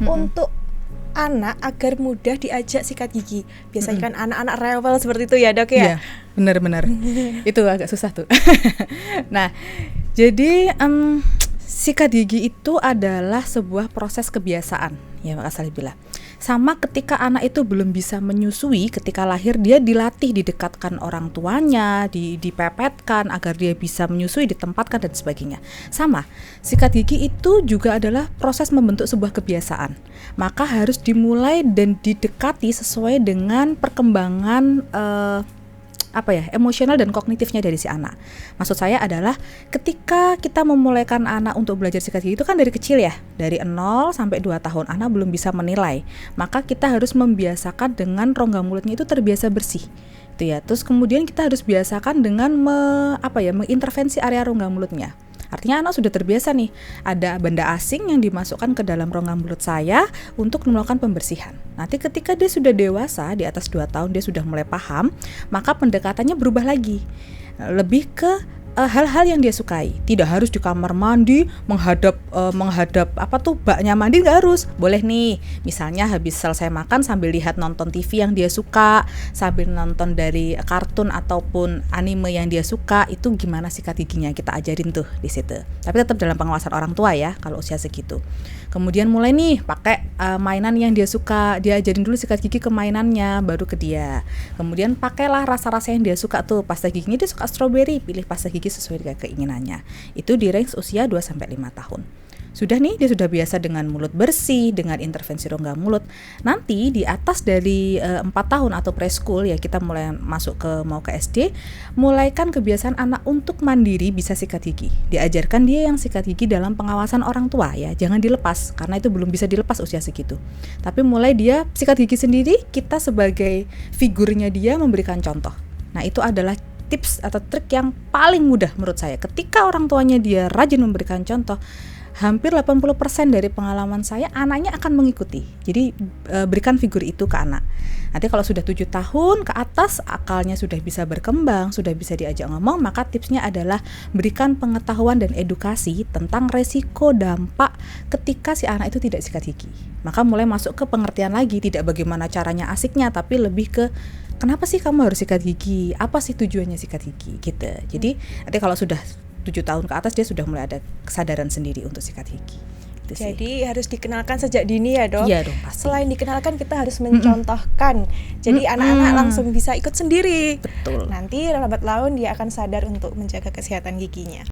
untuk anak agar mudah diajak sikat gigi. Biasanya kan anak-anak rewel seperti itu ya, Dok ya. Iya, benar-benar. Itu agak susah tuh. Nah, jadi sikat gigi itu adalah sebuah proses kebiasaan, ya Kak Salibila. Sama ketika anak itu belum bisa menyusui, ketika lahir dia dilatih, didekatkan orang tuanya, dipepetkan agar dia bisa menyusui, ditempatkan dan sebagainya. Sama, sikat gigi itu juga adalah proses membentuk sebuah kebiasaan. Maka harus dimulai dan didekati sesuai dengan perkembangan emosional dan kognitifnya dari si anak. Maksud saya adalah ketika kita memulaikan anak untuk belajar sikat gigi itu kan dari kecil ya, dari 0 sampai 2 tahun anak belum bisa menilai. Maka kita harus membiasakan dengan rongga mulutnya itu terbiasa bersih. Itu ya. Terus kemudian kita harus biasakan dengan mengintervensi area rongga mulutnya. Artinya anak sudah terbiasa nih, ada benda asing yang dimasukkan ke dalam rongga mulut saya untuk melakukan pembersihan. Nanti ketika dia sudah dewasa, di atas 2 tahun dia sudah mulai paham, maka pendekatannya berubah lagi. Lebih ke hal-hal yang dia sukai. Tidak harus di kamar mandi menghadap baknya mandi, nggak harus. Boleh nih, misalnya habis selesai makan sambil lihat nonton TV yang dia suka, sambil nonton dari kartun ataupun anime yang dia suka, itu gimana sikat giginya kita ajarin tuh di situ. Tapi tetap dalam pengawasan orang tua ya kalau usia segitu. Kemudian mulai nih pakai mainan yang dia suka, dia ajarin dulu sikat gigi ke mainannya, baru ke dia. Kemudian pakailah rasa-rasa yang dia suka tuh. Pasta giginya dia suka strawberry, pilih pasta gigi sesuai dengan keinginannya. Itu di range usia 2-5 tahun. Sudah nih, dia sudah biasa dengan mulut bersih, dengan intervensi rongga mulut. Nanti di atas dari 4 tahun atau preschool ya, kita mulai masuk mau ke SD, mulaikan kebiasaan anak untuk mandiri bisa sikat gigi. Diajarkan dia yang sikat gigi dalam pengawasan orang tua ya, jangan dilepas karena itu belum bisa dilepas usia segitu. Tapi mulai dia sikat gigi sendiri, kita sebagai figurnya dia memberikan contoh. Nah, itu adalah tips atau trik yang paling mudah menurut saya. Ketika orang tuanya dia rajin memberikan contoh, hampir 80% dari pengalaman saya anaknya akan mengikuti. Jadi berikan figur itu ke anak. Nanti kalau sudah 7 tahun ke atas, akalnya sudah bisa berkembang, sudah bisa diajak ngomong, maka tipsnya adalah berikan pengetahuan dan edukasi tentang resiko dampak ketika si anak itu tidak sikat gigi. Maka mulai masuk ke pengertian lagi, tidak bagaimana caranya asiknya, tapi lebih ke kenapa sih kamu harus sikat gigi? Apa sih tujuannya sikat gigi? Gitu. Jadi nanti kalau sudah 7 tahun ke atas dia sudah mulai ada kesadaran sendiri untuk sikat gigi. Jadi harus dikenalkan sejak dini ya, Dok? Iya dong, pasti. Selain dikenalkan, kita harus mencontohkan. Jadi anak-anak langsung bisa ikut sendiri. Betul. Nanti lambat laun dia akan sadar untuk menjaga kesehatan giginya.